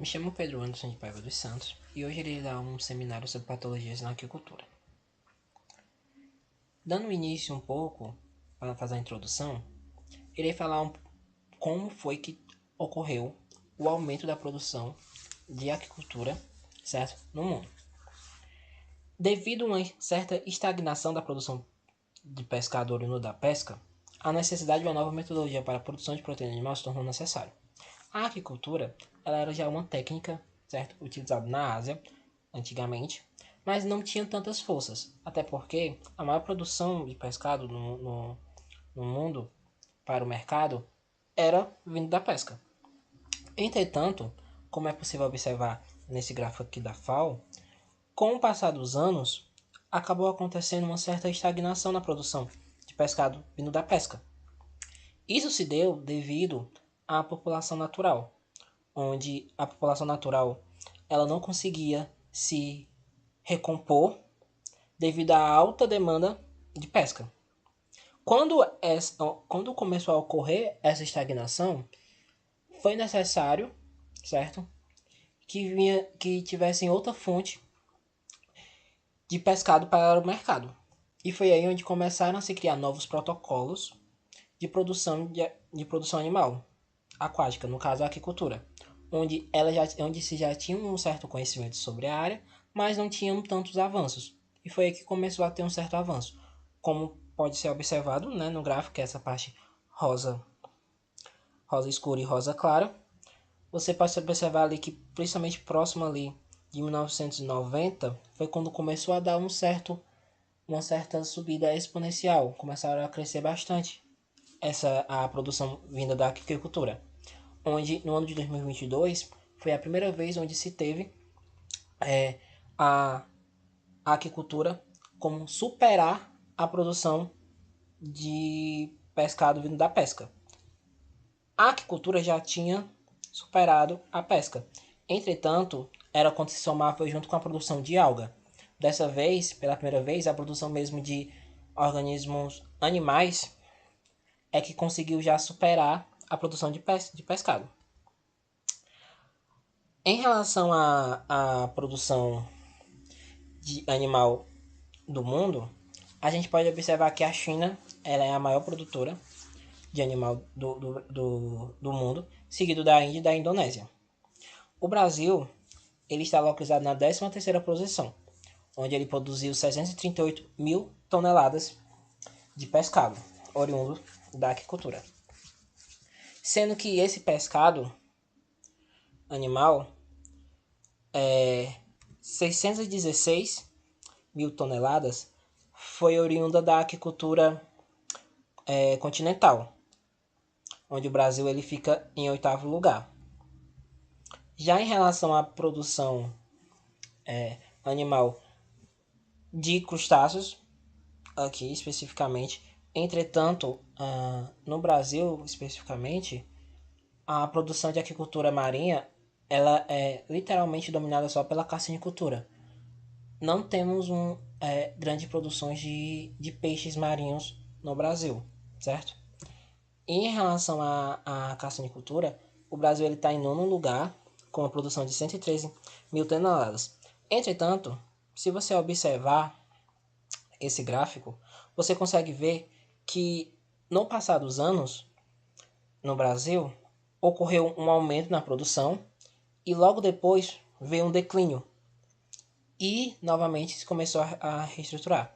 Me chamo Pedro Anderson de Paiva dos Santos e hoje irei dar um seminário sobre patologias na aquicultura. Dando início um pouco, para fazer a introdução, irei falar como foi que ocorreu o aumento da produção de aquicultura, certo? No mundo. Devido a uma certa estagnação da produção de pescado oriundo da pesca, a necessidade de uma nova metodologia para a produção de proteína animal se tornou necessária. A aquicultura ela era já uma técnica, certo, utilizada na Ásia antigamente, mas não tinha tantas forças, até porque a maior produção de pescado no mundo para o mercado era vindo da pesca. Entretanto, como é possível observar nesse gráfico aqui da FAO, com o passar dos anos, acabou acontecendo uma certa estagnação na produção de pescado vindo da pesca. Isso se deu devido à população natural, onde a população natural ela não conseguia se recompor devido à alta demanda de pesca. Quando começou a ocorrer essa estagnação, foi necessário, certo, que tivessem outra fonte de pescado para o mercado. E foi aí onde começaram a se criar novos protocolos de produção animal aquática, no caso a aquicultura, onde se já tinha um certo conhecimento sobre a área, mas não tinham tantos avanços. E foi aí que começou a ter um certo avanço, como pode ser observado, né, no gráfico, que é essa parte rosa escura e rosa clara. Você pode observar ali que, principalmente próximo ali de 1990, foi quando começou a dar uma certa subida exponencial. Começaram a crescer bastante a produção vinda da agricultura. Onde no ano de 2022 foi a primeira vez onde se teve a aquicultura como superar a produção de pescado vindo da pesca. A aquicultura já tinha superado a pesca. Entretanto, era quando se somava junto com a produção de alga. Dessa vez, pela primeira vez, a produção mesmo de organismos animais é que conseguiu já superar a produção de pescado. Em relação à produção de animal do mundo, a gente pode observar que a China ela é a maior produtora de animal do mundo, seguido da Índia e da Indonésia. O Brasil ele está localizado na 13ª posição, onde ele produziu 638 mil toneladas de pescado, oriundo da aquicultura. Sendo que esse pescado animal 616 mil toneladas foi oriunda da aquicultura continental, onde o Brasil ele fica em 8º lugar. Já em relação à produção animal de crustáceos, aqui especificamente, entretanto, no Brasil especificamente, a produção de aquicultura marinha ela é literalmente dominada só pela carcinicultura. Não temos grandes produções de peixes marinhos no Brasil, certo? E em relação à carcinicultura, o Brasil está em 9º lugar, com a produção de 113 mil toneladas. Entretanto, se você observar esse gráfico, você consegue ver que no passar dos anos, no Brasil, ocorreu um aumento na produção e logo depois veio um declínio e novamente se começou a reestruturar.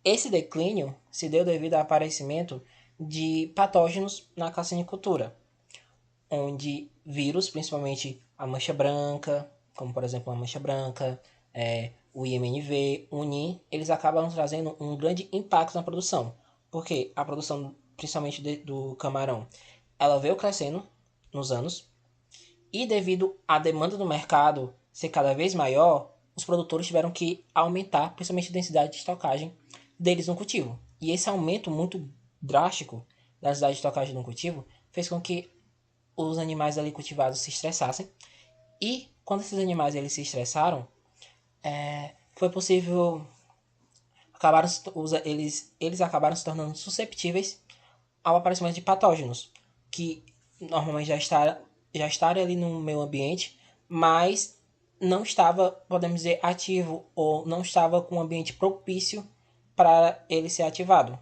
Esse declínio se deu devido ao aparecimento de patógenos na carcinicultura, onde vírus, principalmente a mancha branca, como por exemplo a mancha branca, o IMNV, o UNIM, eles acabam trazendo um grande impacto na produção, porque a produção, principalmente do camarão, ela veio crescendo nos anos, e devido à demanda do mercado ser cada vez maior, os produtores tiveram que aumentar, principalmente a densidade de estocagem deles no cultivo. E esse aumento muito drástico da densidade de estocagem no cultivo fez com que os animais ali cultivados se estressassem. E quando esses animais eles se estressaram, foi possível eles acabaram se tornando susceptíveis ao aparecimento de patógenos que normalmente já estarem ali no meio ambiente, mas não estava, podemos dizer, ativo ou não estava com um ambiente propício para ele ser ativado.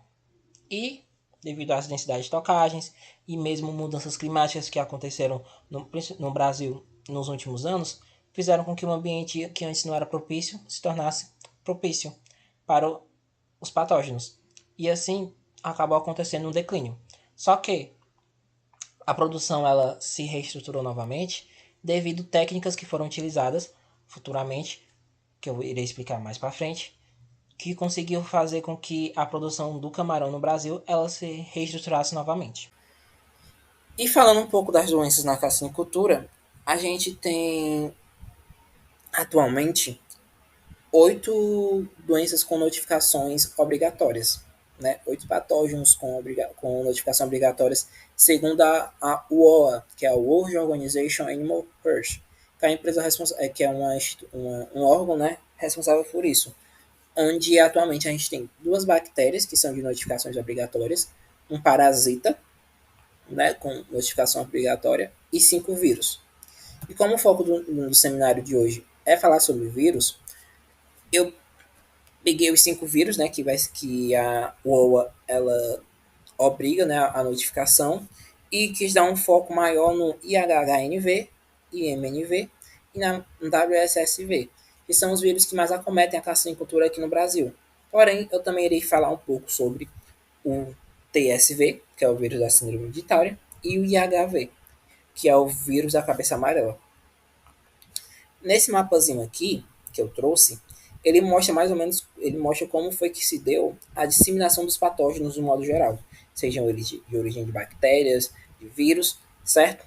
E, devido às densidades de tocagens e mesmo mudanças climáticas que aconteceram no Brasil nos últimos anos, fizeram com que um ambiente que antes não era propício se tornasse propício para os patógenos. E assim acabou acontecendo um declínio. Só que a produção ela se reestruturou novamente devido a técnicas que foram utilizadas futuramente, que eu irei explicar mais para frente, que conseguiu fazer com que a produção do camarão no Brasil ela se reestruturasse novamente. E falando um pouco das doenças na cassinicultura, a gente tem atualmente 8 doenças com notificações obrigatórias, né? 8 patógenos com notificação obrigatórias, segundo a UOA, que é a World Organization Animal Health, que é a empresa que é um órgão, né, responsável por isso, onde atualmente a gente tem 2 bactérias que são de notificações obrigatórias, um parasita, né, com notificação obrigatória, e 5 vírus. E como o foco do seminário de hoje é falar sobre vírus, eu peguei os 5 vírus, né, que a UOA ela obriga, né, a notificação, e quis dar um foco maior no IHHNV, IMNV e no WSSV, que são os vírus que mais acometem a cassinicultura aqui no Brasil. Porém, eu também irei falar um pouco sobre o TSV, que é o vírus da síndrome de Thaler, e o IHV, que é o vírus da cabeça amarela. Nesse mapazinho aqui que eu trouxe, ele mostra mais ou menos, ele mostra como foi que se deu a disseminação dos patógenos no modo geral, sejam eles de origem de bactérias, de vírus, certo?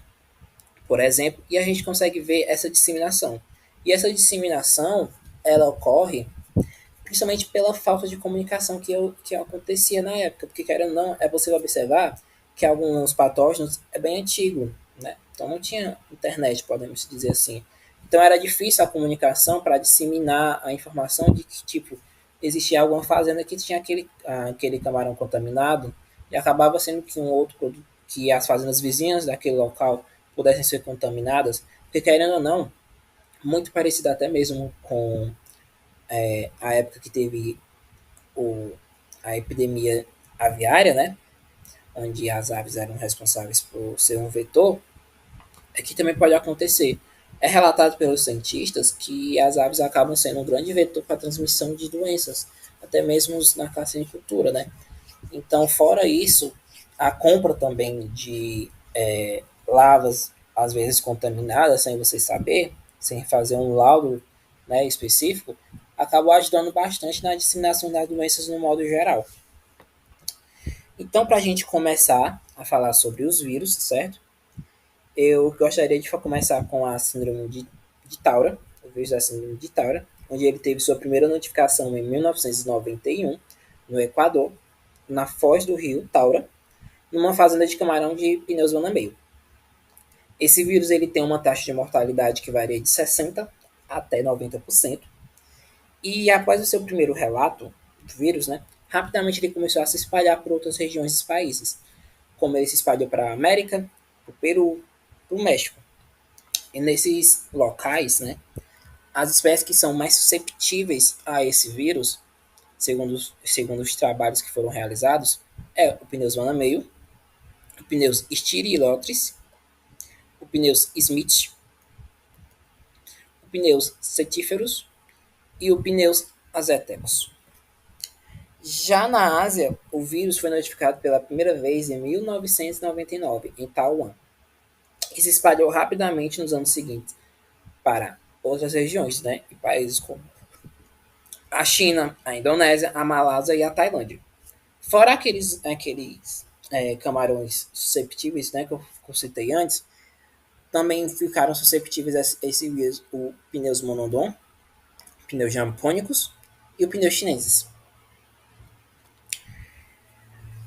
Por exemplo, e a gente consegue ver essa disseminação. E essa disseminação, ela ocorre principalmente pela falta de comunicação que acontecia na época, porque querendo ou não, é possível observar que alguns patógenos é bem antigo, né? Então não tinha internet, podemos dizer assim. Então era difícil a comunicação para disseminar a informação de que tipo existia alguma fazenda que tinha aquele camarão contaminado e acabava sendo que um outro produto, que as fazendas vizinhas daquele local pudessem ser contaminadas, porque querendo ou não, muito parecido até mesmo com a época que teve o, a epidemia aviária, né, onde as aves eram responsáveis por ser um vetor, é que também pode acontecer. É relatado pelos cientistas que as aves acabam sendo um grande vetor para a transmissão de doenças, até mesmo na cassinicultura, né? Então, fora isso, a compra também de lavas, às vezes contaminadas, sem você saber, sem fazer um laudo, né, específico, acabou ajudando bastante na disseminação das doenças no modo geral. Então, para a gente começar a falar sobre os vírus, certo? Eu gostaria de começar com a síndrome de Taura, o vírus da síndrome de Taura, onde ele teve sua primeira notificação em 1991, no Equador, na foz do rio Taura, numa fazenda de camarão de Pneus meio. Esse vírus ele tem uma taxa de mortalidade que varia de 60% até 90%. E após o seu primeiro relato do vírus, né, rapidamente ele começou a se espalhar por outras regiões dos países, como ele se espalhou para a América, para o Peru, para o México. E nesses locais, né, as espécies que são mais susceptíveis a esse vírus, segundo os trabalhos que foram realizados, é o Pneus meio, o Pneus Styrylotris, o Pneus Smith, o Pneus Cetíferos e o Pneus Aztecos. Já na Ásia, o vírus foi notificado pela primeira vez em 1999, em Taiwan, e se espalhou rapidamente nos anos seguintes para outras regiões, né, em países como a China, a Indonésia, a Malásia e a Tailândia. Fora aqueles camarões susceptíveis, né, que eu citei antes, também ficaram susceptíveis a esse vírus o pneus monodon, pneus jampônicos e o pneus chineses.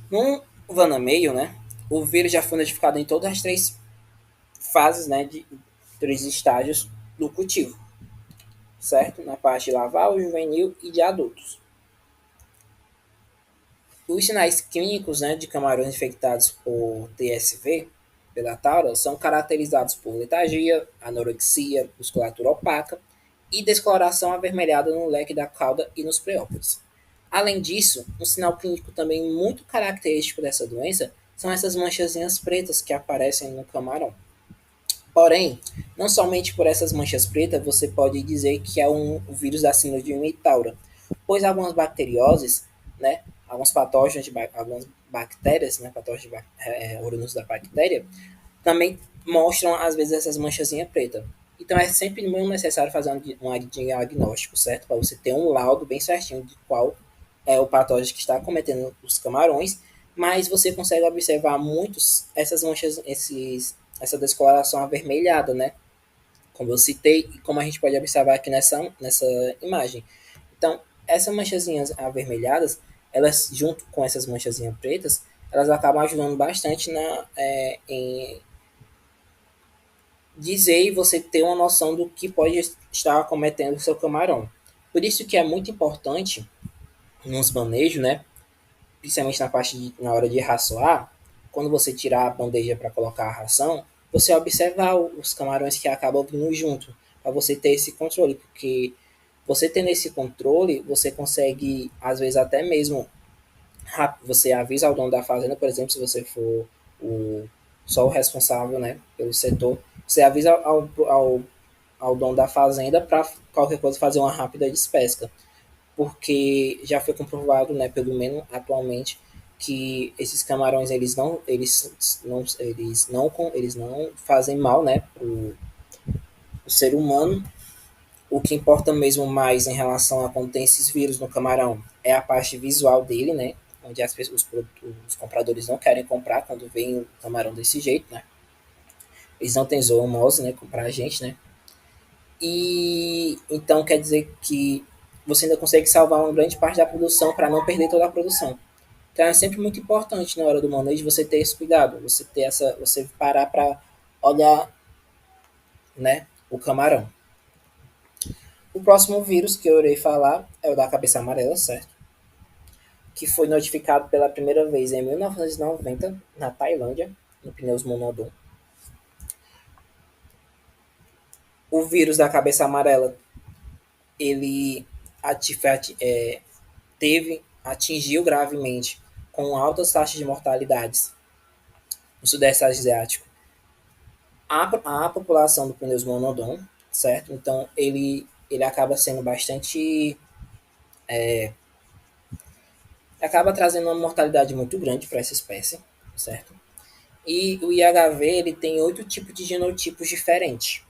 No vanameio, né, o vírus já foi notificado em todas as 3 fases, né, de 3 estágios do cultivo, certo? Na parte laval, juvenil e de adultos. Os sinais clínicos, né, de camarões infectados por TSV pela taura são caracterizados por letargia, anorexia, musculatura opaca e descoloração avermelhada no leque da cauda e nos preópodes. Além disso, um sinal clínico também muito característico dessa doença são essas manchazinhas pretas que aparecem no camarão. Porém, não somente por essas manchas pretas você pode dizer que é um vírus da síndrome de Taura, pois algumas bacterioses, né, alguns patógenos algumas bactérias, né, patógenos oriundos da bactéria, também mostram às vezes essas manchazinhas pretas. Então é sempre muito necessário fazer um diagnóstico, certo? Para você ter um laudo bem certinho de qual é o patógeno que está cometendo os camarões, mas você consegue observar muitos essas manchas, essa descoloração avermelhada, né? Como eu citei e como a gente pode observar aqui nessa imagem. Então, essas manchazinhas avermelhadas, elas junto com essas manchazinhas pretas, elas acabam ajudando bastante em dizer e você ter uma noção do que pode estar cometendo o seu camarão. Por isso que é muito importante nos manejos, né? Principalmente na hora de raçoar, quando você tirar a bandeja para colocar a ração, você observar os camarões que acabam vindo junto, para você ter esse controle, porque você tendo esse controle, você consegue, às vezes, até mesmo, você avisa ao dono da fazenda, por exemplo, se você for o, só o responsável, né, pelo setor, você avisa ao dono da fazenda para qualquer coisa fazer uma rápida despesca, porque já foi comprovado, né, pelo menos atualmente, que esses camarões eles não fazem mal, né, o ser humano. O que importa mesmo mais em relação a quando tem esses vírus no camarão é a parte visual dele, né, onde as pessoas, os compradores não querem comprar quando vem o camarão desse jeito, né. Eles não têm zoonose, né, comprar a gente, né. E então quer dizer que você ainda consegue salvar uma grande parte da produção para não perder toda a produção. Então é sempre muito importante na hora do manejo você ter esse cuidado, você parar para olhar, né, o camarão. O próximo vírus que eu irei falar é o da cabeça amarela, certo? Que foi notificado pela primeira vez em 1990 na Tailândia, no Pneus Monodon. O vírus da cabeça amarela, ele atingiu gravemente com altas taxas de mortalidades no Sudeste Asiático a população do Pneus Monodon, certo? Então ele acaba sendo bastante acaba trazendo uma mortalidade muito grande para essa espécie, certo? E o IHV ele tem 8 tipos de genotipos diferentes.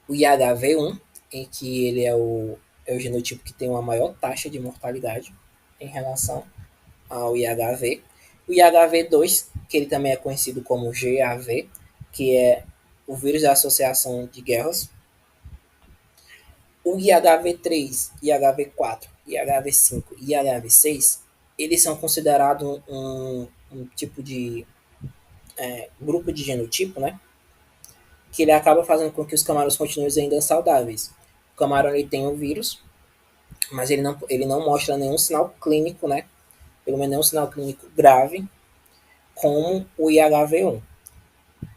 O IHV1, em que ele é o genotipo que tem uma maior taxa de mortalidade em relação ao IHV. O IHV2, que ele também é conhecido como GAV, que é o vírus da associação de guerras. O IHV3, IHV4, IHV5 e IHV6, eles são considerados um tipo de grupo de genotipo, né? Que ele acaba fazendo com que os camarões continuem ainda saudáveis. O camarão ele tem o vírus, mas ele não mostra nenhum sinal clínico, né? Pelo menos nenhum sinal clínico grave, como o IHV1.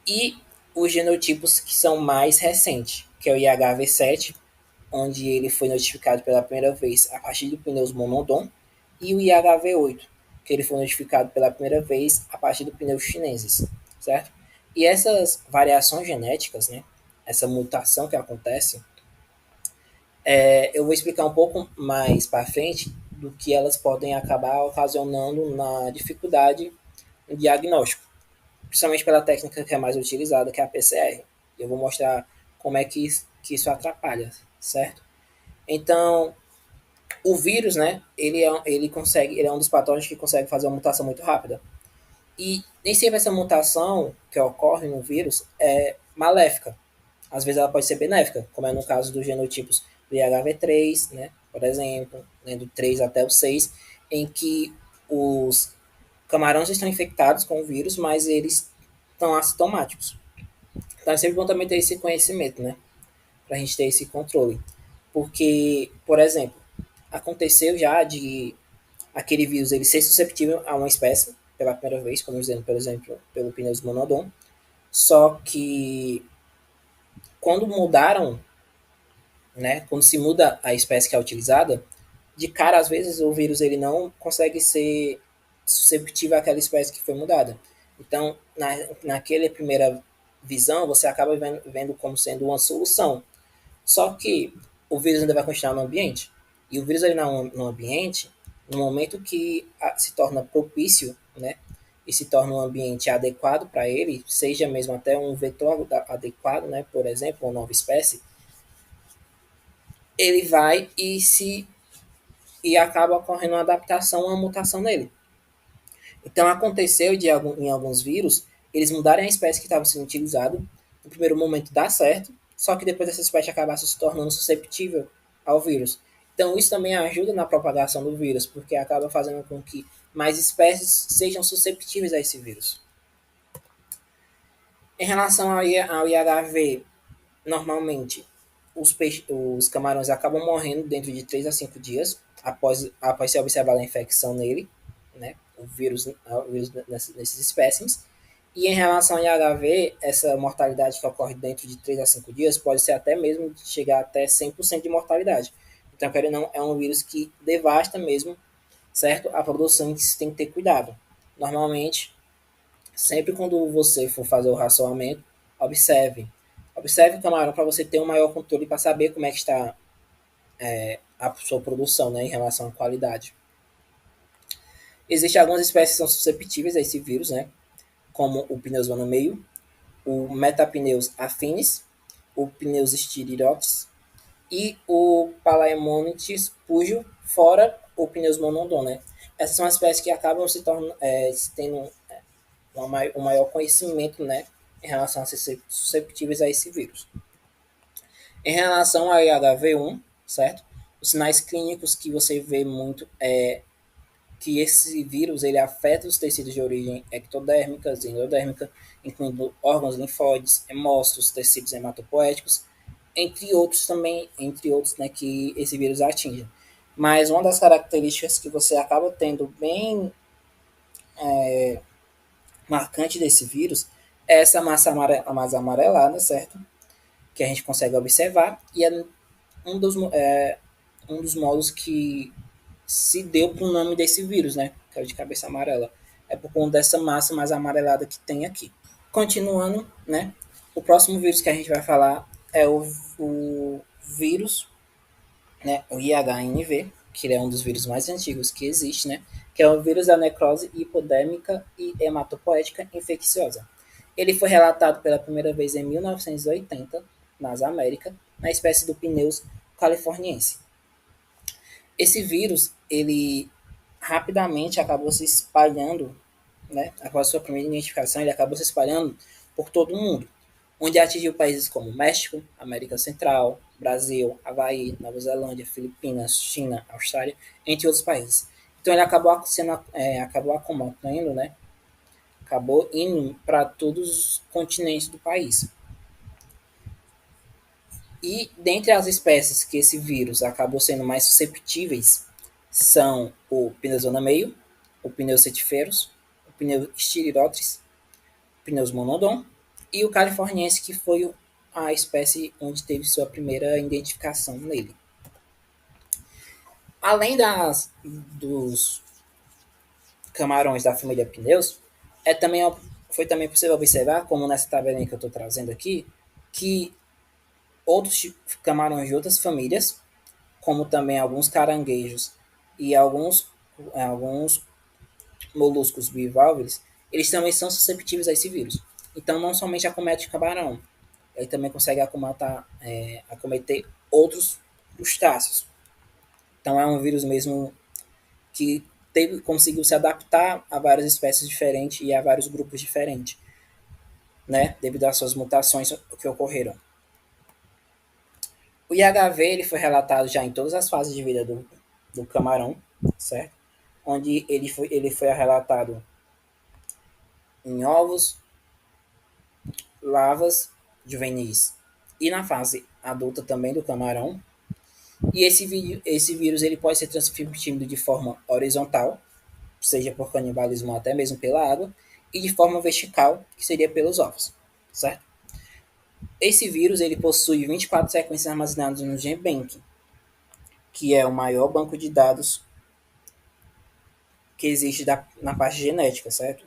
E os genotipos que são mais recentes, que é o IHV7, onde ele foi notificado pela primeira vez a partir do pneus monodon, e o IHV8, que ele foi notificado pela primeira vez a partir do pneus chineses, certo? E essas variações genéticas, né, essa mutação que acontece, eu vou explicar um pouco mais para frente do que elas podem acabar ocasionando na dificuldade no diagnóstico, principalmente pela técnica que é mais utilizada, que é a PCR. Eu vou mostrar como é que isso atrapalha, certo? Então, o vírus, né, ele é um dos patógenos que consegue fazer uma mutação muito rápida. E nem sempre essa mutação que ocorre no vírus é maléfica. Às vezes ela pode ser benéfica, como é no caso dos genotipos do IHV3, né, por exemplo, né, do 3 até o 6, em que os camarões estão infectados com o vírus, mas eles estão assintomáticos. Então é sempre bom também ter esse conhecimento, né, para a gente ter esse controle. Porque, por exemplo, aconteceu já de aquele vírus ele ser susceptível a uma espécie pela primeira vez, como dizendo, por exemplo, pelo Pneus Monodon, Só que quando mudaram, né, quando se muda a espécie que é utilizada, de cara, às vezes, o vírus ele não consegue ser susceptível àquela espécie que foi mudada. Então, naquela primeira visão, você acaba vendo como sendo uma solução. Só que o vírus ainda vai continuar no ambiente. E o vírus ali no ambiente, no momento que se torna propício, né, e se torna um ambiente adequado para ele, seja mesmo até um vetor adequado, né, por exemplo, uma nova espécie, ele vai e acaba ocorrendo uma adaptação, uma mutação nele. Então aconteceu em alguns vírus eles mudarem a espécie que estava sendo utilizada. No primeiro momento dá certo, só que depois essa espécie acaba se tornando susceptível ao vírus. Então isso também ajuda na propagação do vírus, porque acaba fazendo com que mais espécies sejam susceptíveis a esse vírus. Em relação ao IHV, normalmente os camarões acabam morrendo dentro de 3 a 5 dias após ser observada a infecção nele, né, o vírus nesses espécimes. E em relação ao IHV, essa mortalidade que ocorre dentro de 3 a 5 dias pode ser até mesmo chegar até 100% de mortalidade. Então, querendo ou não, é um vírus que devasta mesmo, certo? A produção em que se tem que ter cuidado. Normalmente, sempre quando você for fazer o racionamento, observe. Observe o camarão para você ter um maior controle para saber como é que está a sua produção, né, em relação à qualidade. Existem algumas espécies que são susceptíveis a esse vírus, né, como o Pneusona meio, o Metapneus affinis, o Pneus stiridotes e o Palaemonites pujio, fora o Pneus monodon, né. Essas são as espécies que acabam se tornando, tendo um maior conhecimento, né, em relação a ser susceptíveis a esse vírus. Em relação ao IHV1, certo? Os sinais clínicos que você vê muito é que esse vírus ele afeta os tecidos de origem ectodérmica, endodérmica, incluindo órgãos linfóides, hemócitos, tecidos hematopoéticos, entre outros, né, que esse vírus atinge. Mas uma das características que você acaba tendo bem marcante desse vírus é essa massa amarelada, certo? Que a gente consegue observar, e é um dos modos que se deu para o nome desse vírus, né? Que é o de cabeça amarela. É por conta dessa massa mais amarelada que tem aqui. Continuando, né? O próximo vírus que a gente vai falar é o vírus, né? O IHNV, que é um dos vírus mais antigos que existe, né? Que é o vírus da necrose hipodérmica e hematopoética infecciosa. Ele foi relatado pela primeira vez em 1980 nas Américas, na espécie do Pneus californiense. Esse vírus, ele rapidamente acabou se espalhando, né? Após sua primeira identificação, ele acabou se espalhando por todo o mundo, onde atingiu países como México, América Central, Brasil, Havaí, Nova Zelândia, Filipinas, China, Austrália, entre outros países. Então ele acabou acompanhando, né? Acabou indo para todos os continentes do país. E dentre as espécies que esse vírus acabou sendo mais susceptíveis são o Pneusona meio, o Pneus cetiferus, o Pneus stiridotes, o Pneus monodon e o californiense, que foi a espécie onde teve sua primeira identificação nele. Além dos camarões da família Pneus, foi também possível observar, como nessa tabelinha que eu estou trazendo aqui, que outros camarões de outras famílias, como também alguns caranguejos e alguns moluscos bivalves, eles também são susceptíveis a esse vírus. Então, não somente acomete o camarão, ele também consegue acometer outros crustáceos. Então, é um vírus mesmo que conseguiu se adaptar a várias espécies diferentes e a vários grupos diferentes, né, devido às suas mutações que ocorreram. O IHV ele foi relatado já em todas as fases de vida do camarão, certo? Onde ele foi relatado em ovos, larvas juvenis e na fase adulta também do camarão. E esse vírus ele pode ser transmitido de forma horizontal, seja por canibalismo ou até mesmo pela água, e de forma vertical, que seria pelos ovos. certo? Esse vírus ele possui 24 sequências armazenadas no GenBank, que é o maior banco de dados que existe na parte genética, certo?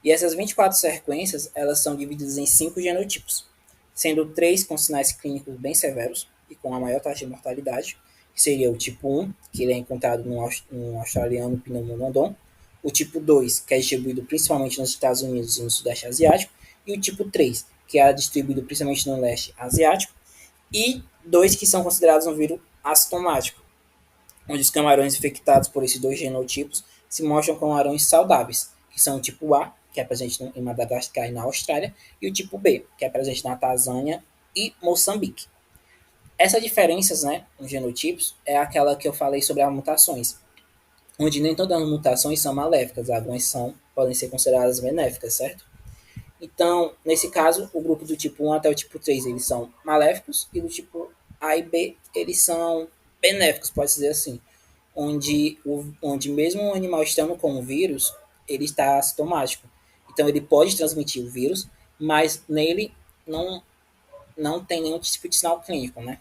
E essas 24 sequências, elas são divididas em 5 genotipos, sendo 3 com sinais clínicos bem severos e com a maior taxa de mortalidade, que seria o tipo 1, que ele é encontrado no australiano Pneumolodon, o tipo 2, que é distribuído principalmente nos Estados Unidos e no Sudeste Asiático, e o tipo 3, que é distribuído principalmente no Leste Asiático, e dois que são considerados um vírus assintomático, onde os camarões infectados por esses dois genotipos se mostram camarões saudáveis, que são o tipo A, que é presente em Madagascar e na Austrália, e o tipo B, que é presente na Tanzânia e Moçambique. Essas diferenças, né, nos genotipos, é aquela que eu falei sobre as mutações, onde nem todas as mutações são maléficas, algumas podem ser consideradas benéficas, certo? Então, nesse caso, o grupo do tipo 1 até o tipo 3, eles são maléficos, e do tipo A e B, eles são benéficos, pode dizer assim, onde mesmo o animal estando com o vírus, ele está assintomático. Então, ele pode transmitir o vírus, mas nele não, não tem nenhum tipo de sinal clínico, né?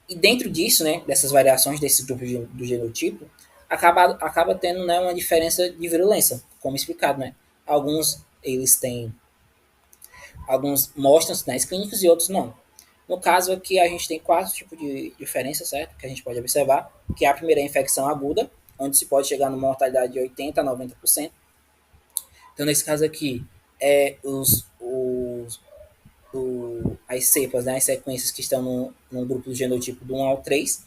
E dentro disso, né, dessas variações desse grupo do genotipo, acaba tendo, né, uma diferença de virulência, como explicado, né? Alguns eles têm Alguns mostram sinais clínicos e outros não. No caso aqui, a gente tem 4 tipos de diferença, certo? Que a gente pode observar, que é a primeira é a infecção aguda, onde se pode chegar numa mortalidade de 80% a 90%. Então, nesse caso aqui, as cepas, né, as sequências que estão no grupo do genotipo do 1 ao 3.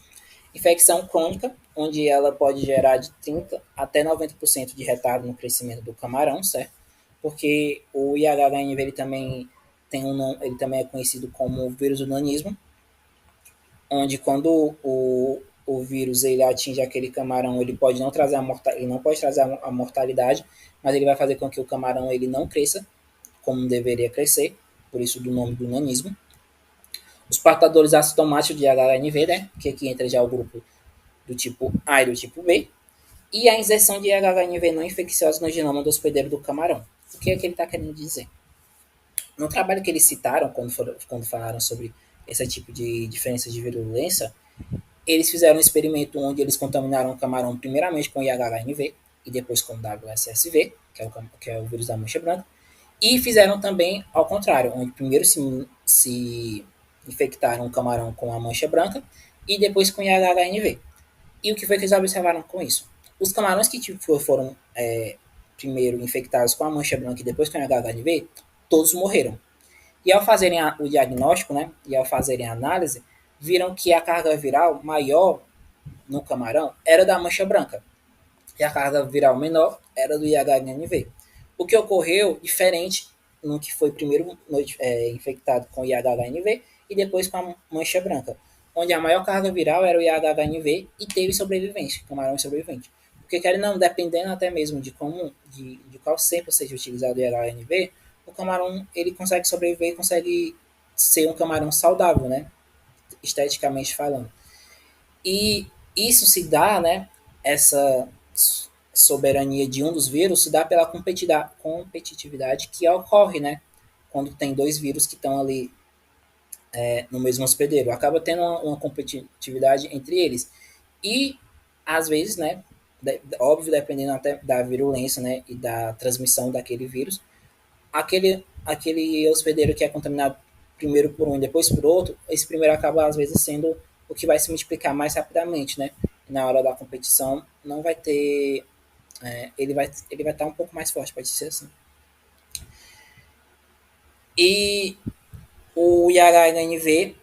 Infecção crônica, onde ela pode gerar de 30% até 90% de retardo no crescimento do camarão, certo? Porque o IHHNV ele também ele também é conhecido como vírus do nanismo, onde quando o vírus ele atinge aquele camarão, ele pode não trazer ele não pode trazer a mortalidade, mas ele vai fazer com que o camarão ele não cresça como deveria crescer, por isso do nome do nanismo. Os portadores assintomáticos de HNV, né, que aqui entra já o grupo do tipo A e do tipo B, e a inserção de HNV não infecciosa no genoma do hospedeiro do camarão. O que é que ele está querendo dizer? No trabalho que eles citaram, quando falaram sobre esse tipo de diferença de virulência, eles fizeram um experimento onde eles contaminaram o camarão primeiramente com IHNV e depois com WSSV, que é o vírus da mancha branca, e fizeram também ao contrário, onde primeiro se infectaram o camarão com a mancha branca e depois com IHNV. E o que foi que eles observaram com isso? Os camarões que foram primeiro infectados com a mancha branca e depois com a HHNV, todos morreram. E ao fazerem o diagnóstico, né, e ao fazerem a análise, viram que a carga viral maior no camarão era da mancha branca e a carga viral menor era do IHNV. O que ocorreu diferente no que foi primeiro infectado com IHNV e depois com a mancha branca, onde a maior carga viral era o IHNV e teve sobrevivência, camarão sobrevivente. Porque querendo não, dependendo até mesmo de qual cepa seja utilizado o IHNV, o camarão ele consegue sobreviver e consegue ser um camarão saudável, né? Esteticamente falando. E isso se dá, né? Essa soberania de um dos vírus se dá pela competitividade que ocorre, né? Quando tem dois vírus que estão ali no mesmo hospedeiro. Acaba tendo uma competitividade entre eles. E, às vezes, né? Óbvio, dependendo até da virulência, né? E da transmissão daquele vírus, aquele hospedeiro que é contaminado primeiro por um e depois por outro, esse primeiro acaba, às vezes, sendo o que vai se multiplicar mais rapidamente, né? E na hora da competição, não vai ter ele vai estar um pouco mais forte, pode ser assim. E o IHNV,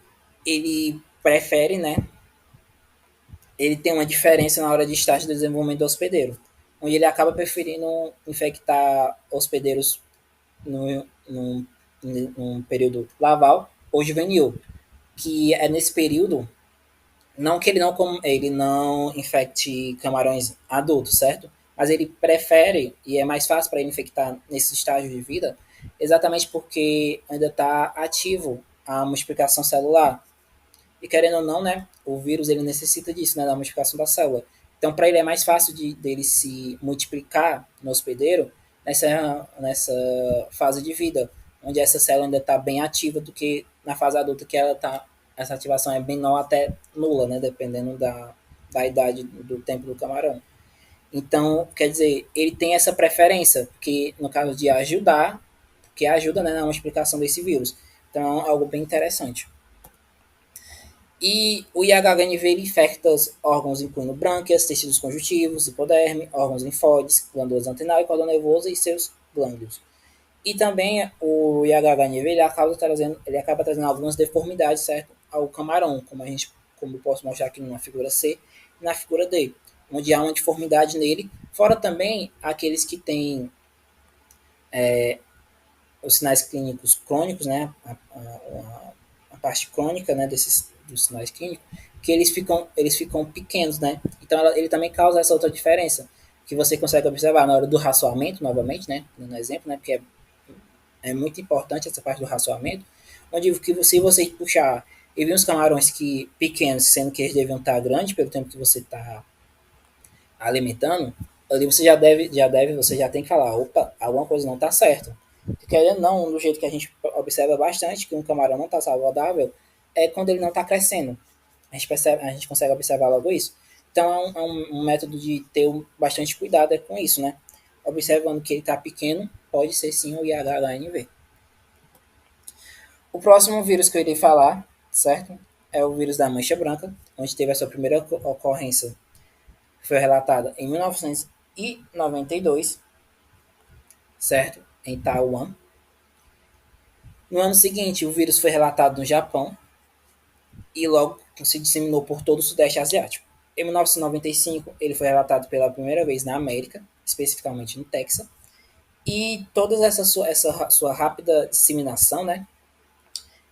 ele prefere, né? Ele tem uma diferença na hora de estágio de desenvolvimento do hospedeiro, onde ele acaba preferindo infectar hospedeiros num período laval ou juvenil, que é nesse período, não que ele não infecte camarões adultos, certo? Mas ele prefere, e é mais fácil para ele infectar nesse estágio de vida, exatamente porque ainda está ativo a multiplicação celular. E querendo ou não, né, o vírus ele necessita disso, né, da multiplicação da célula. Então, para ele é mais fácil dele se multiplicar no hospedeiro nessa fase de vida, onde essa célula ainda está bem ativa do que na fase adulta, que ela tá, essa ativação é menor até nula, né, dependendo da idade do tempo do camarão. Então, quer dizer, ele tem essa preferência, que no caso de ajudar, que ajuda, né, na explicação desse vírus. Então, é algo bem interessante. E o IHHNV ele infecta os órgãos incluindo brânquias, tecidos conjuntivos, hipoderme, órgãos linfóides, glândulas antenal e cordão nervoso e seus glândulos. E também o IHHNV ele acaba trazendo algumas deformidades, certo, ao camarão, como eu posso mostrar aqui na figura C e na figura D, onde há uma deformidade nele, fora também aqueles que têm os sinais clínicos crônicos, né, a parte crônica, né, dos sinais clínicos, que eles ficam pequenos, né? Então ele também causa essa outra diferença, que você consegue observar na hora do raçoamento, novamente, né, no exemplo, né, porque é muito importante essa parte do raçoamento, onde que se você puxar e ver uns camarões que pequenos, sendo que eles deviam estar grandes pelo tempo que você está alimentando, ali você já tem que falar, opa, alguma coisa não está certo. Querendo não, do jeito que a gente observa bastante que um camarão não está saudável, é quando ele não está crescendo. A gente consegue observar logo isso. Então um método de ter bastante cuidado com isso, né? Observando que ele está pequeno, pode ser sim o IHHNV. O próximo vírus que eu irei falar, certo? É o vírus da mancha branca, onde teve a sua primeira ocorrência, foi relatada em 1992, certo? Em Taiwan. No ano seguinte, o vírus foi relatado no Japão e logo se disseminou por todo o Sudeste Asiático. Em 1995, ele foi relatado pela primeira vez na América, especificamente no Texas, e toda essa sua rápida disseminação, né,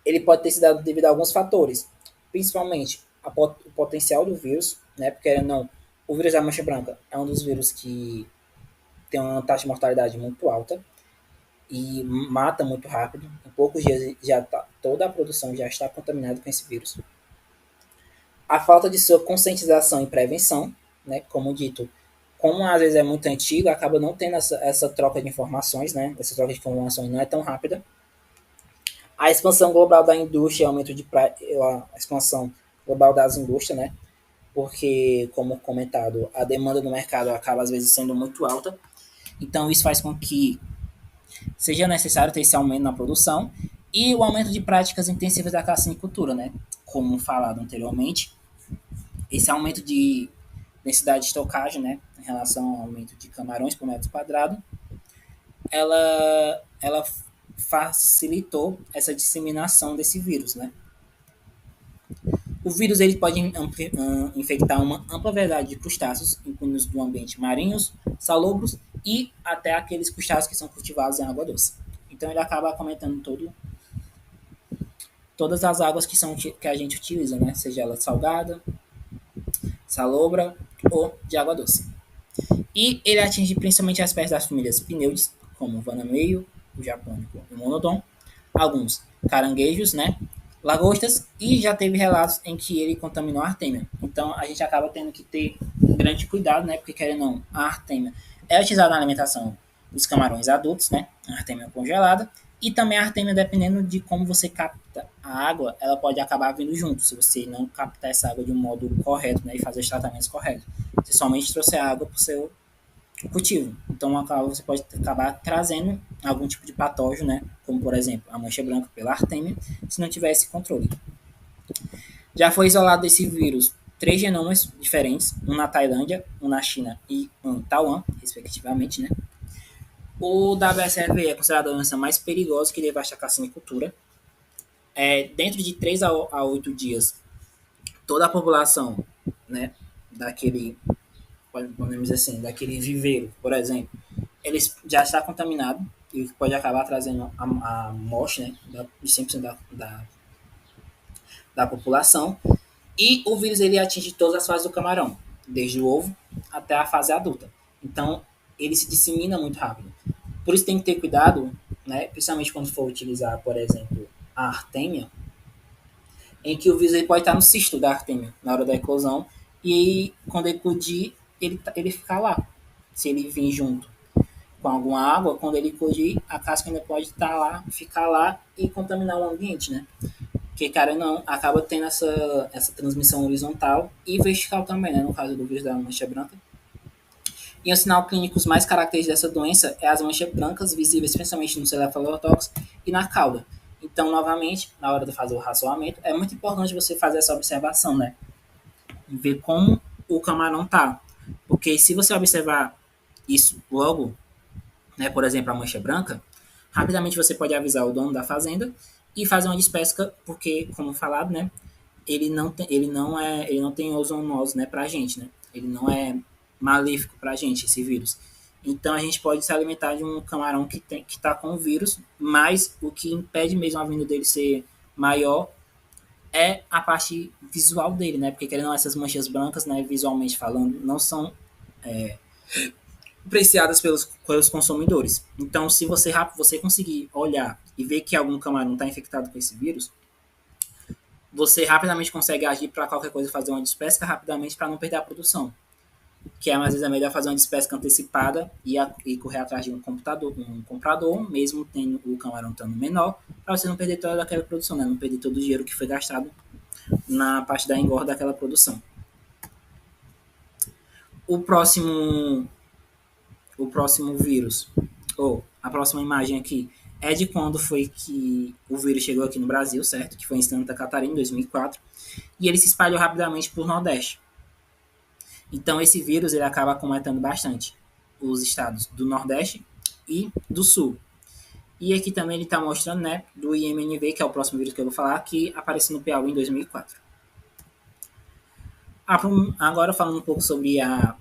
ele pode ter sido dado devido a alguns fatores, principalmente o potencial do vírus, né, porque não, o vírus da mancha branca é um dos vírus que tem uma taxa de mortalidade muito alta e mata muito rápido. Em poucos dias toda a produção já está contaminada com esse vírus. A falta de sua conscientização e prevenção, né, como dito, como às vezes é muito antigo, acaba não tendo essa troca de informações, né, essa troca de informações não é tão rápida. A expansão global da indústria, aumento a expansão global das indústrias, né, porque, como comentado, a demanda do mercado acaba às vezes sendo muito alta, então isso faz com que seja necessário ter esse aumento na produção e o aumento de práticas intensivas da cassinicultura, né, como falado anteriormente, esse aumento de densidade de estocagem, né, em relação ao aumento de camarões por metro quadrado, ela facilitou essa disseminação desse vírus, né. O vírus ele pode infectar uma ampla variedade de crustáceos, incluindo os do ambiente marinhos, salobros e até aqueles crustáceos que são cultivados em água doce. Então ele acaba acometendo todas as águas que a gente utiliza, né? Seja ela salgada, salobra ou de água doce. E ele atinge principalmente as espécies das famílias Pineides, como o vanameio, o japônico e o monodon, alguns caranguejos, né? Lagostas, e já teve relatos em que ele contaminou a artêmia. Então a gente acaba tendo que ter um grande cuidado, né? Porque querendo ou não, a artêmia é utilizada na alimentação dos camarões adultos, né? A artêmia congelada. E também a artêmia, dependendo de como você capta a água, ela pode acabar vindo junto, se você não captar essa água de um modo correto, né? E fazer os tratamentos corretos. Você somente trouxe a água para o seu cultivo. Então você pode acabar trazendo algum tipo de patógeno, né? Como por exemplo a mancha branca pela artêmia, se não tiver esse controle. Já foi isolado desse vírus 3 genomas diferentes, um na Tailândia, um na China e um em Taiwan, respectivamente, né? O WSRV é considerado a doença mais perigosa que devasta a cassinicultura. Dentro de 3 a 8 dias, toda a população, né, daquele, podemos dizer assim, daquele viveiro, por exemplo, ele já está contaminado e pode acabar trazendo a morte, né, de 100% da população. E o vírus ele atinge todas as fases do camarão, desde o ovo até a fase adulta. Então, ele se dissemina muito rápido. Por isso tem que ter cuidado, né, principalmente quando for utilizar, por exemplo, a artêmia, em que o vírus ele pode estar no cisto da artêmia na hora da eclosão e quando eclodir, ele ficar lá, se ele vir junto. com alguma água, quando ele eclodir, a casca ainda pode estar lá, ficar lá e contaminar o ambiente, né? Porque, cara, não, acaba tendo essa transmissão horizontal e vertical também, né? No caso do vírus da mancha branca. E o sinal clínico mais característico dessa doença é as manchas brancas, visíveis principalmente no cefalotórax e na cauda. Então, novamente, na hora de fazer o raçoamento, é muito importante você fazer essa observação, né? Ver como o camarão tá. Porque se você observar isso logo, né, por exemplo, a mancha branca, rapidamente você pode avisar o dono da fazenda e fazer uma despesca, porque, como falado, né, ele não tem ozoonose, né, pra gente, né? Ele não é maléfico pra gente, esse vírus. Então a gente pode se alimentar de um camarão que está com o vírus, mas o que impede mesmo a vinda dele ser maior é a parte visual dele, né? Porque querendo ou não, essas manchas brancas, né, visualmente falando, não são apreciadas pelos consumidores. Então, se você conseguir olhar e ver que algum camarão está infectado com esse vírus, você rapidamente consegue agir para qualquer coisa, fazer uma despesca rapidamente para não perder a produção. Que é, às vezes é melhor fazer uma despesca antecipada e correr atrás de um comprador, mesmo tendo o camarão estando menor, para você não perder toda aquela produção, né? Não perder todo o dinheiro que foi gastado na parte da engorda daquela produção. O próximo, o próximo vírus, ou a próxima imagem aqui, é de quando foi que o vírus chegou aqui no Brasil, certo? Que foi em Santa Catarina, em 2004, e ele se espalhou rapidamente por Nordeste. Então, esse vírus ele acaba acometendo bastante os estados do Nordeste e do Sul. E aqui também ele está mostrando, né, do IMNV, que é o próximo vírus que eu vou falar, que apareceu no Piauí em 2004. Agora falando um pouco sobre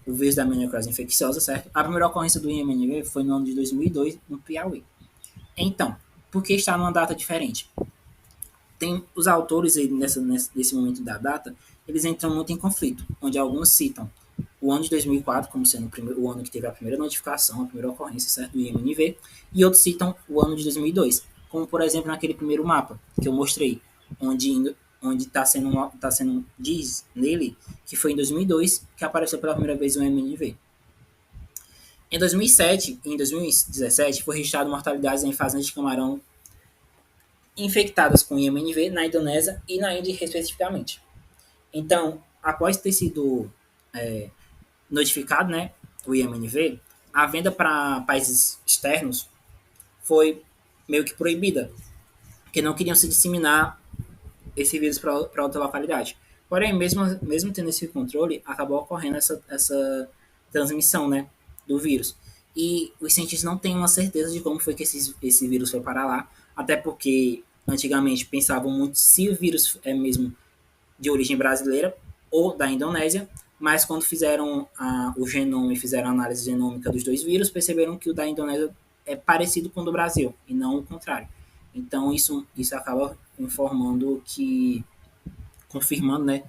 o vírus da meningocose infecciosa, certo? A primeira ocorrência do IMNV foi no ano de 2002, no Piauí. Então, por que está numa data diferente? Tem os autores aí nesse momento da data, eles entram muito em conflito, onde alguns citam o ano de 2004 como sendo o ano que teve a primeira notificação, a primeira ocorrência, certo, do IMNV, e outros citam o ano de 2002, como por exemplo naquele primeiro mapa que eu mostrei, onde diz nele que foi em 2002 que apareceu pela primeira vez o IMNV. Em 2007 e em 2017 foi registrado mortalidades em fazendas de camarão infectadas com IMNV na Indonésia e na Índia, respectivamente. Então, após ter sido notificado, né, o IMNV, a venda para países externos foi meio que proibida, porque não queriam se disseminar esse vírus para outra localidade. Porém, mesmo tendo esse controle, acabou ocorrendo essa transmissão, né, do vírus. E os cientistas não têm uma certeza de como foi que esse vírus foi parar lá, até porque antigamente pensavam muito se o vírus é mesmo de origem brasileira ou da Indonésia, mas quando fizeram o genoma e fizeram a análise genômica dos dois vírus, perceberam que o da Indonésia é parecido com o do Brasil, e não o contrário. Então, isso acaba confirmando, né,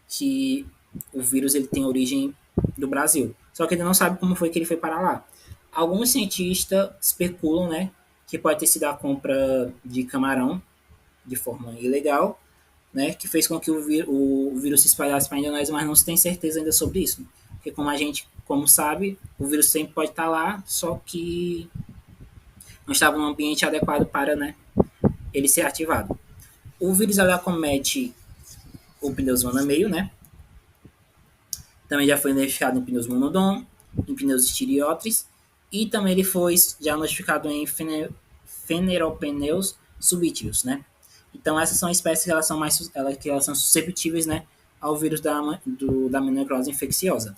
que o vírus ele tem origem do Brasil. Só que ele não sabe como foi que ele foi para lá. Alguns cientistas especulam, né, que pode ter sido a compra de camarão de forma ilegal, né, que fez com que o vírus se espalhasse para a Indonésia, mas não se tem certeza ainda sobre isso. Porque como sabe, o vírus sempre pode estar lá, só que não estava num ambiente adequado para, né, ele ser ativado. O vírus ele acomete o Pneusmonia meio, né? Também já foi identificado em Pneusmonia odon, em Pneus stiriotris, e também ele foi já notificado em Pheneropneus subtilis, né? Então essas são espécies que elas são susceptíveis, né, ao vírus da meningocose infecciosa.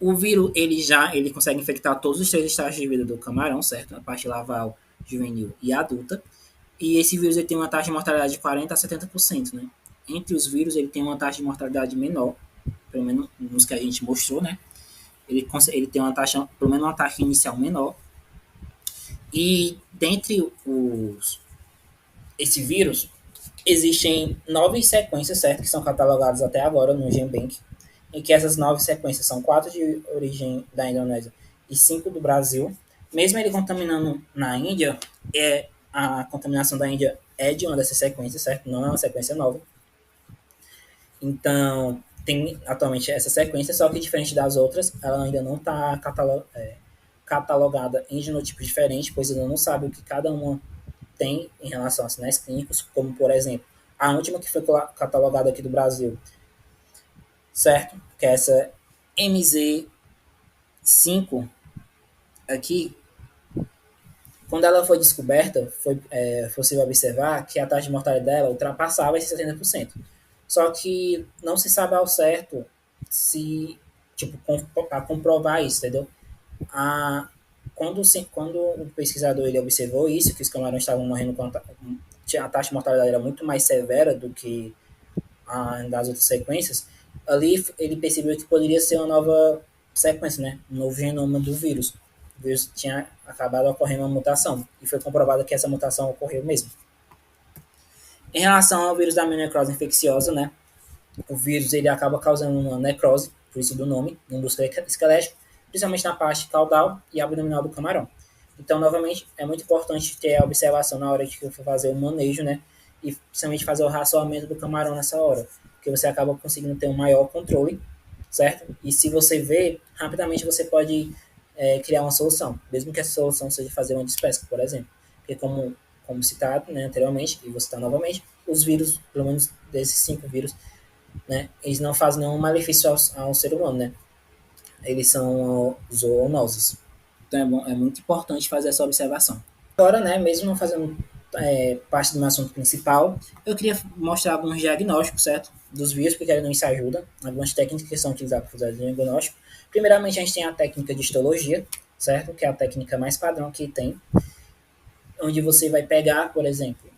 O vírus ele consegue infectar todos os 3 estágios de vida do camarão, certo? A parte larval, juvenil e adulta. E esse vírus ele tem uma taxa de mortalidade de 40 a 70%, né? Entre os vírus ele tem uma taxa de mortalidade menor, pelo menos nos que a gente mostrou, né? Ele tem uma taxa, pelo menos uma taxa inicial menor. E dentre esse vírus, existem 9 sequências, certo, que são catalogadas até agora no GenBank, em que essas 9 sequências são 4 de origem da Indonésia e 5 do Brasil. Mesmo ele contaminando na Índia, a contaminação da Índia é de uma dessas sequências, certo? Não é uma sequência nova. Então, tem atualmente essa sequência, só que diferente das outras, ela ainda não está catalogada em genotipos diferentes, pois ainda não sabe o que cada uma tem em relação a sinais clínicos, como, por exemplo, a última que foi catalogada aqui do Brasil, certo? Que é essa MZ5 aqui. Quando ela foi descoberta, foi possível observar que a taxa de mortalidade dela ultrapassava esses 70%. Só que não se sabe ao certo se, tipo, para comprovar isso, entendeu? A, quando o pesquisador ele observou isso, que os camarões estavam morrendo com a taxa de mortalidade era muito mais severa do que das outras sequências, ali ele percebeu que poderia ser uma nova sequência, né? Um novo genoma do vírus. O vírus tinha acabado ocorrendo uma mutação, e foi comprovado que essa mutação ocorreu mesmo. Em relação ao vírus da mielonecrose infecciosa, né? O vírus ele acaba causando uma necrose, por isso do nome, no músculo esquelético, principalmente na parte caudal e abdominal do camarão. Então, novamente, é muito importante ter a observação na hora de for fazer o manejo, né? E principalmente fazer o raçoamento do camarão nessa hora, porque você acaba conseguindo ter um maior controle, certo? E se você vê, rapidamente você pode criar uma solução, mesmo que essa solução seja fazer uma despesca, por exemplo. Porque como citado, né, anteriormente, e vou citar novamente, os vírus, pelo menos desses 5 vírus, né, eles não fazem nenhum malefício ao ser humano, né? Eles são zoonoses. Então é muito importante fazer essa observação. Agora, né, mesmo não fazendo parte do meu assunto principal, eu queria mostrar alguns diagnósticos, certo? Dos vírus, porque querendo isso ajuda. Algumas técnicas que são utilizadas para fazer diagnóstico. Primeiramente, a gente tem a técnica de histologia, certo? Que é a técnica mais padrão que tem, onde você vai pegar, por exemplo,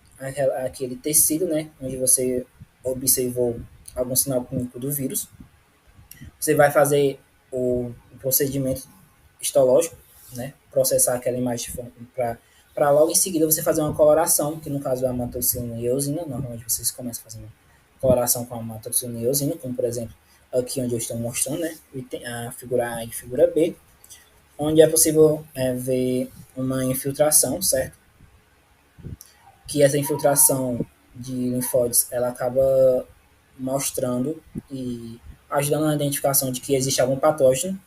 aquele tecido, né, onde você observou algum sinal clínico do vírus. Você vai fazer o procedimento histológico, né, processar aquela imagem para logo em seguida você fazer uma coloração, que no caso é a amatoxicilina e eosina. Normalmente vocês começam fazendo coloração com a amatoxicilina e eosina, como por exemplo aqui onde eu estou mostrando, né, a figura A e a figura B, onde é possível ver uma infiltração, certo? Que essa infiltração de linfóides ela acaba mostrando e ajudando na identificação de que existe algum patógeno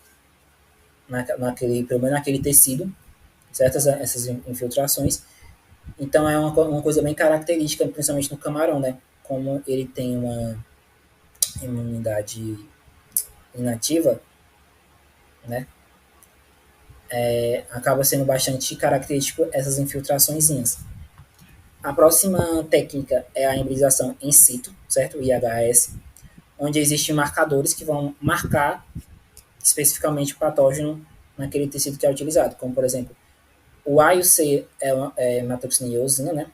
pelo menos naquele tecido, certas essas infiltrações. Então é uma coisa bem característica, principalmente no camarão, né? Como ele tem uma imunidade inativa, né? Acaba sendo bastante característico essas infiltraçõezinhas. A próxima técnica é a embolização in situ, certo? O IHS, onde existem marcadores que vão marcar especificamente o patógeno naquele tecido que é utilizado, como por exemplo, o A e o C é hematoxina e eosina, né?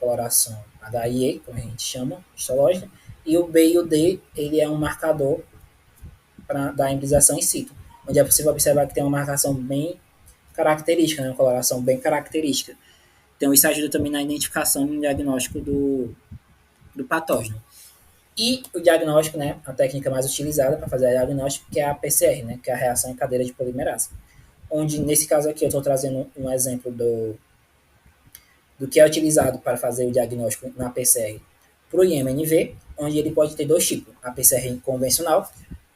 Coloração HIE, como a gente chama, histológica, e o B e o D, ele é um marcador da embolização in situ, onde é possível observar que tem uma marcação bem característica, né? Uma coloração bem característica. Então, isso ajuda também na identificação e no diagnóstico do patógeno. E o diagnóstico, né, a técnica mais utilizada para fazer o diagnóstico, que é a PCR, né, que é a reação em cadeia de polimerase. Onde, nesse caso aqui, eu estou trazendo um exemplo do que é utilizado para fazer o diagnóstico na PCR para o IMNV, onde ele pode ter dois tipos. A PCR convencional,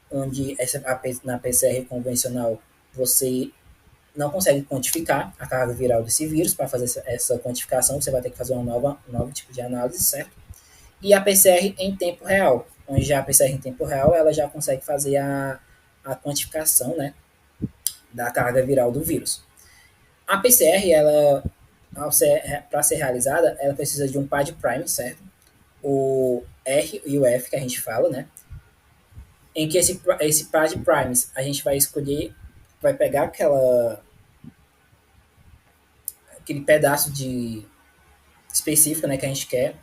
onde na PCR convencional você não consegue quantificar a carga viral desse vírus. Para fazer essa quantificação, você vai ter que fazer um novo tipo de análise, certo? E a PCR em tempo real, onde já a PCR em tempo real ela já consegue fazer a quantificação, né, da carga viral do vírus. A PCR, ela, para ser realizada, ela precisa de um pad prime, certo? O R e o F que a gente fala, né? Em que esse pad primes a gente vai escolher, vai pegar aquele pedaço de específico, né, que a gente quer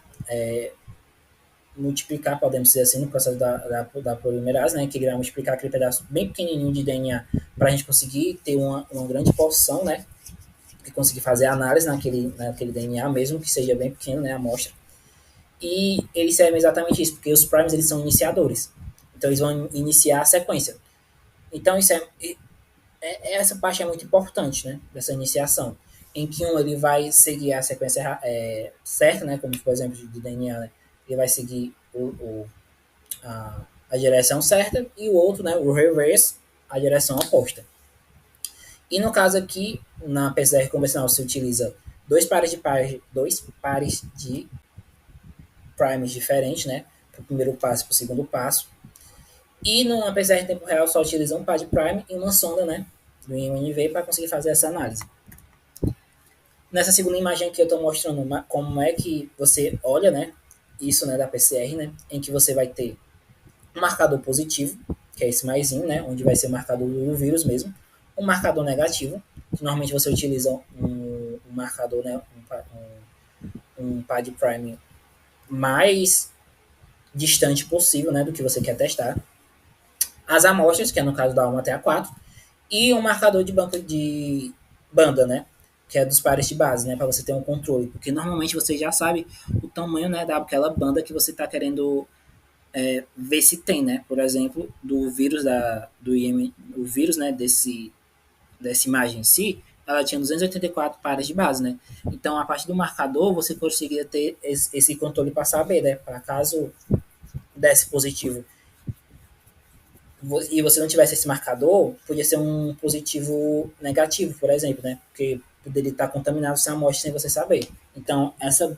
multiplicar, podemos dizer assim, no processo da polimerase, né, que ele vai multiplicar aquele pedaço bem pequenininho de DNA para a gente conseguir ter uma grande porção, né, e conseguir fazer análise naquele DNA, mesmo que seja bem pequeno, né, a amostra. E eles servem exatamente isso, porque os primes eles são iniciadores. Então eles vão iniciar a sequência. Então isso essa parte é muito importante, né, dessa iniciação, em que ele vai seguir a sequência certa, né, como por exemplo de DNA, né, ele vai seguir a direção certa, e o outro, né, o reverse, a direção oposta. E no caso aqui, na PCR convencional, se utiliza dois pares de primes diferentes, né? Para o primeiro passo e para o segundo passo. E numa PCR em tempo real só utiliza um par de prime e uma sonda, né? Do IMNV para conseguir fazer essa análise. Nessa segunda imagem aqui eu estou mostrando como é que você olha, né? Isso, né, da PCR, né? Em que você vai ter um marcador positivo, que é esse maisinho, né? Onde vai ser o marcador do vírus mesmo. Um marcador negativo, que normalmente você utiliza um marcador, né? Um par de prime mais distante possível, né? Do que você quer testar. As amostras, que é no caso da 1 até a 4, e um marcador de banco de banda, né? Que é dos pares de base, né? Para você ter um controle. Porque normalmente você já sabe o tamanho, né, daquela banda que você está querendo ver se tem, né? Por exemplo, do vírus do IM, o vírus, né, dessa imagem em si, ela tinha 284 pares de base, né? Então, a partir do marcador, você conseguiria ter esse controle para saber, né? Para caso desse positivo e você não tivesse esse marcador, podia ser um positivo negativo, por exemplo, né? Porque poderia estar contaminado sem amostra sem você saber. Então, essa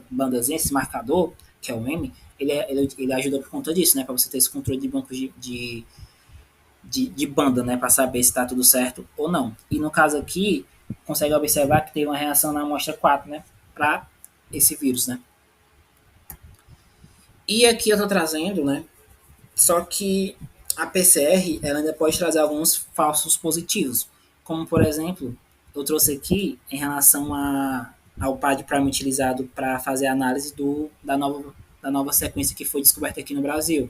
bandazinha, esse marcador, que é o M, ele ajuda por conta disso, né? Para você ter esse controle de banco de banda, né? Para saber se está tudo certo ou não. E no caso aqui, consegue observar que teve uma reação na amostra 4, né? Para esse vírus, né? E aqui eu estou trazendo, né? Só que a PCR ela ainda pode trazer alguns falsos positivos, como por exemplo, eu trouxe aqui em relação ao PAD Prime utilizado para fazer a análise da nova sequência que foi descoberta aqui no Brasil,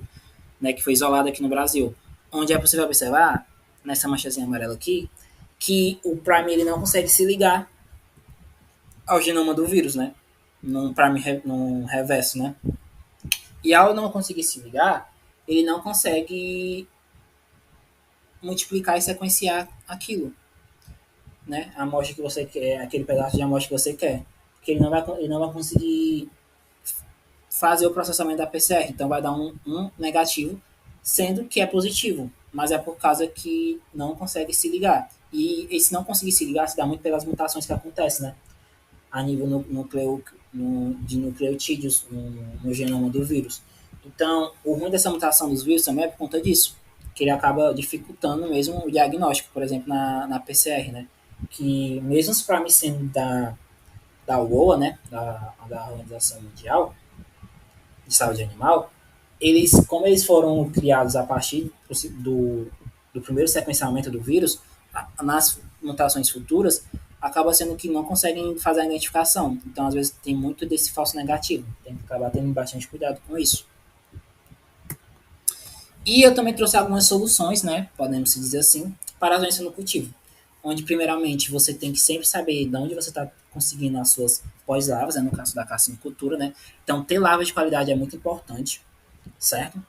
né, que foi isolada aqui no Brasil, onde é possível observar, nessa manchazinha amarela aqui, que o Prime ele não consegue se ligar ao genoma do vírus, né, num reverso, né, e ao não conseguir se ligar, ele não consegue multiplicar e sequenciar aquilo, né? A amostra que você quer, aquele pedaço de amostra que você quer. Porque ele não vai conseguir fazer o processamento da PCR. Então vai dar um negativo, sendo que é positivo. Mas é por causa que não consegue se ligar. E esse não conseguir se ligar se dá muito pelas mutações que acontecem, né? A nível de nucleotídeos no genoma do vírus. Então, o ruim dessa mutação dos vírus também é por conta disso, que ele acaba dificultando mesmo o diagnóstico, por exemplo, na PCR, né? Que mesmo os primes sendo da UOA, né? Da Organização Mundial de Saúde Animal, como eles foram criados a partir do primeiro sequenciamento do vírus, nas mutações futuras, acaba sendo que não conseguem fazer a identificação. Então, às vezes, tem muito desse falso negativo. Tem que acabar tendo bastante cuidado com isso. E eu também trouxe algumas soluções, né, podemos se dizer assim, para a doença no cultivo. Onde, primeiramente, você tem que sempre saber de onde você está conseguindo as suas pós-lavas, né, no caso da carcinicultura, né. Então, ter lavas de qualidade é muito importante, certo?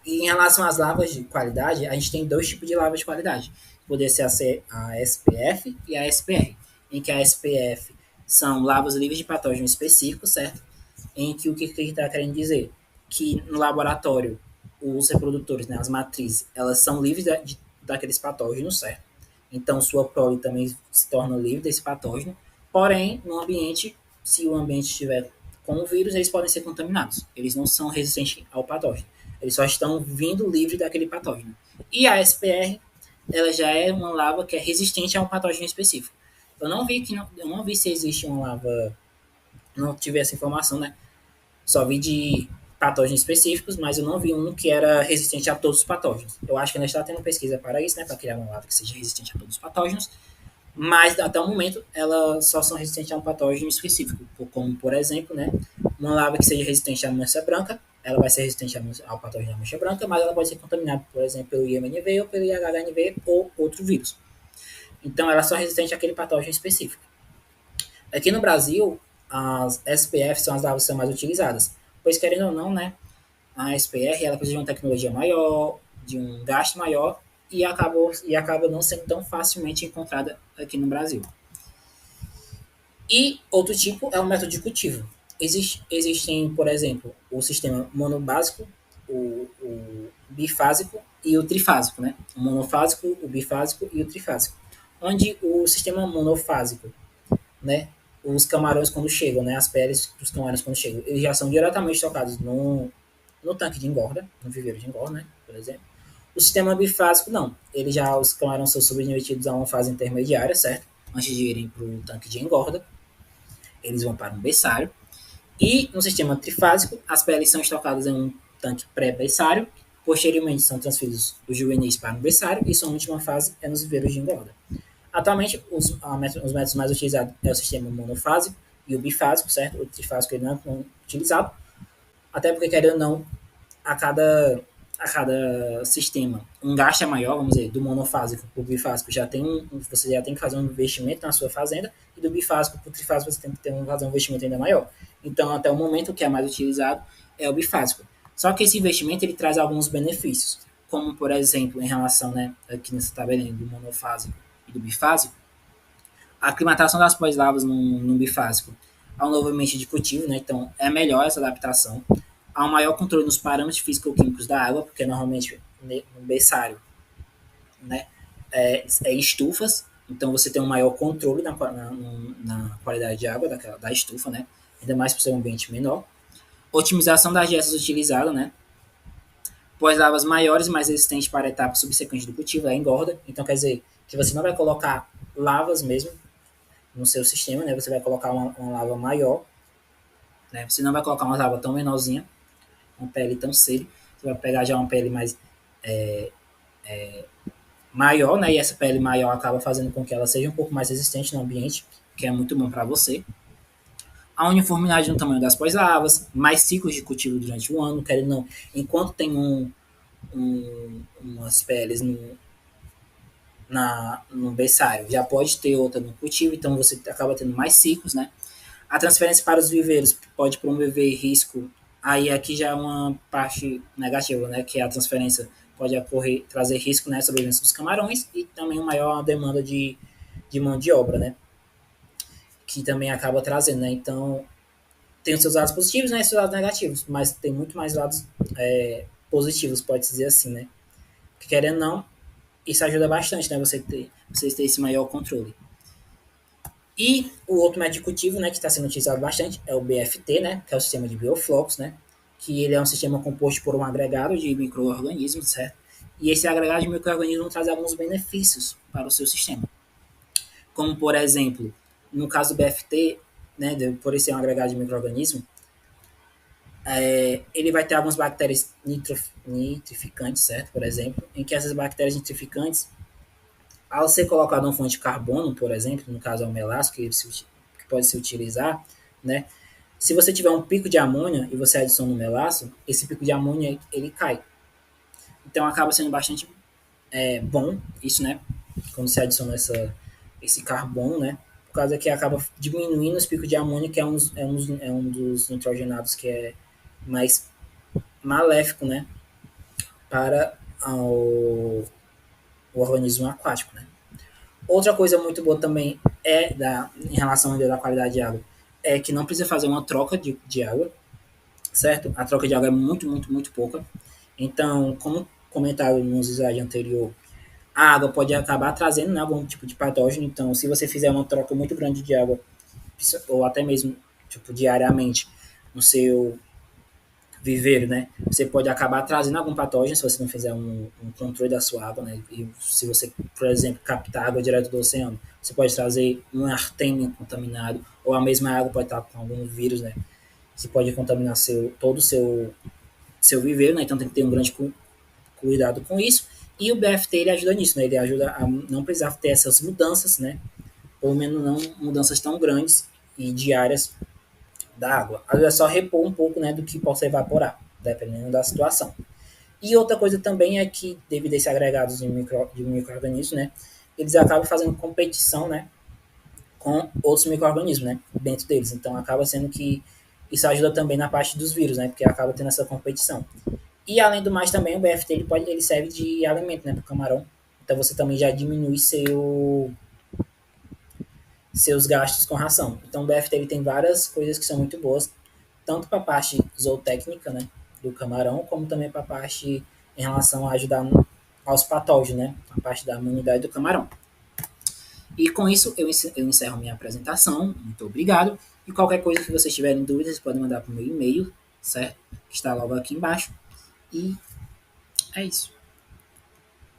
E em relação às lavas de qualidade, a gente tem dois tipos de lavas de qualidade. Poderia ser a SPF e a SPR. Em que a SPF são lavas livres de patógeno específico, certo? Em que o que está querendo dizer? Que no laboratório, os reprodutores, né, as matrizes, elas são livres daqueles patógenos, certo? Então, sua prole também se torna livre desse patógeno. Porém, no ambiente, se o ambiente estiver com o vírus, eles podem ser contaminados. Eles não são resistentes ao patógeno. Eles só estão vindo livre daquele patógeno. E a SPR, ela já é uma lava que é resistente a um patógeno específico. Eu não vi se existe uma lava, não tive essa informação, né? Só vi de patógenos específicos, mas eu não vi um que era resistente a todos os patógenos. Eu acho que ainda está tendo pesquisa para isso, né? Para criar uma lava que seja resistente a todos os patógenos. Mas até o momento elas só são resistentes a um patógeno específico, como por exemplo, né, uma lava que seja resistente à mancha branca, ela vai ser resistente ao patógeno da mancha branca, mas ela pode ser contaminada, por exemplo, pelo IMNV ou pelo IHNV ou outro vírus. Então ela só é resistente àquele patógeno específico. Aqui no Brasil, as SPF são as lavas que são mais utilizadas, pois querendo ou não, né, a SPR ela precisa de uma tecnologia maior, de um gasto maior e acaba não sendo tão facilmente encontrada aqui no Brasil. E outro tipo é o método de cultivo. Existem, por exemplo, o sistema monobásico, o bifásico e o trifásico, né? O monofásico, o bifásico e o trifásico. onde o sistema monofásico, né, os camarões quando chegam, né, as peles dos camarões quando chegam, eles já são diretamente tocados no tanque de engorda, no viveiro de engorda, né, por exemplo. O sistema bifásico, não. Ele já, os camarões são submetidos a uma fase intermediária, certo? Antes de irem para o tanque de engorda, eles vão para um berçário. E no sistema trifásico, as peles são estocadas em um tanque pré-berçário. Posteriormente, são transferidos os juvenis para o berçário. E sua última fase é nos viveiros de engorda. Atualmente, os métodos mais utilizados é o sistema monofásico e o bifásico, certo? O trifásico ele não é utilizado, até porque, querendo ou não, a cada sistema um gasto é maior, vamos dizer, do monofásico para o bifásico você já tem que fazer um investimento na sua fazenda, e do bifásico para o trifásico você tem que fazer um investimento ainda maior. Então, até o momento, o que é mais utilizado é o bifásico. Só que esse investimento ele traz alguns benefícios, como, por exemplo, em relação, né, aqui nessa tabelinha do monofásico e do bifásico, a aclimatação das pós-lavas no bifásico ao novo ambiente de cultivo, né? Então é melhor essa adaptação. Há um maior controle nos parâmetros físico-químicos da água, porque normalmente no berçário, né, é estufas, então você tem um maior controle na qualidade de água da estufa, né? Ainda mais por ser um ambiente menor. Otimização das gestas utilizadas, né? Pós-lavas maiores e mais resistentes para a etapa subsequente do cultivo, é a engorda. Então quer dizer que você não vai colocar lavas mesmo no seu sistema, né? Você vai colocar uma lava maior, né? Você não vai colocar uma lava tão menorzinha, uma pele tão cedo. Você vai pegar já uma pele mais maior, né? E essa pele maior acaba fazendo com que ela seja um pouco mais resistente no ambiente, que é muito bom para você. A uniformidade no tamanho das pós-lavas, mais ciclos de cultivo durante o ano, querendo não. Enquanto tem umas peles no berçário, já pode ter outra no cultivo, então você acaba tendo mais ciclos, né? A transferência para os viveiros pode promover risco. Aí aqui já é uma parte negativa, né? Que a transferência pode trazer risco, né? À sobrevivência dos camarões e também uma maior demanda de mão de obra, né? Que também acaba trazendo, né? Então, tem os seus lados positivos, né? E os seus lados negativos, mas tem muito mais lados positivos, pode dizer assim, né? Que querendo ou não, isso ajuda bastante, né? Você ter esse maior controle. E o outro método de cultivo, né, que está sendo utilizado bastante, é o BFT, né, que é o sistema de bioflux, né, que ele é um sistema composto por um agregado de micro-organismos, certo? E esse agregado de micro-organismos traz alguns benefícios para o seu sistema. Como, por exemplo, no caso do BFT, né, por esse ser um agregado de micro-organismo, ele vai ter algumas bactérias nitrificantes, certo? Por exemplo, em que essas bactérias nitrificantes, ao ser colocado uma fonte de carbono, por exemplo, no caso é o melaço, que pode se utilizar, né? Se você tiver um pico de amônia e você adiciona um melaço, esse pico de amônia ele cai. Então acaba sendo bastante bom isso, né? Quando você adiciona esse carbono, né? Por causa que acaba diminuindo os picos de amônia, que é um dos nitrogenados que é mais maléfico, né? Para o organismo aquático, né? Outra coisa muito boa também em relação ainda da qualidade de água, é que não precisa fazer uma troca de água, certo? A troca de água é muito, muito, muito pouca. Então, como comentado no slide anterior, a água pode acabar trazendo, né, algum tipo de patógeno. Então, se você fizer uma troca muito grande de água, ou até mesmo tipo, diariamente, no seu viveiro, né? Você pode acabar trazendo algum patógeno se você não fizer um controle da sua água, né? E se você, por exemplo, captar água direto do oceano, você pode trazer um artêmio contaminado, ou a mesma água pode estar com algum vírus, né? Que pode contaminar todo o seu viveiro, né? Então tem que ter um grande cuidado com isso. E o BFT ele ajuda nisso, né? Ele ajuda a não precisar ter essas mudanças, né? Pelo menos não mudanças tão grandes e diárias da água. Às vezes é só repor um pouco, né, do que possa evaporar, dependendo da situação. E outra coisa também é que, devido a esses agregados de micro-organismos, né, eles acabam fazendo competição, né, com outros micro-organismos, né, dentro deles. Então acaba sendo que isso ajuda também na parte dos vírus, né, porque acaba tendo essa competição. E além do mais também o BFT ele serve de alimento, né, para o camarão. Então você também já diminui seus gastos com ração. Então o BFT ele tem várias coisas que são muito boas, tanto para a parte zootécnica, né, do camarão, como também para a parte em relação a ajudar aos patógenos, né, a parte da imunidade do camarão. E com isso eu encerro minha apresentação. Muito obrigado. E qualquer coisa que vocês tiverem dúvidas, podem mandar para o meu e-mail, certo? Que está logo aqui embaixo. E é isso.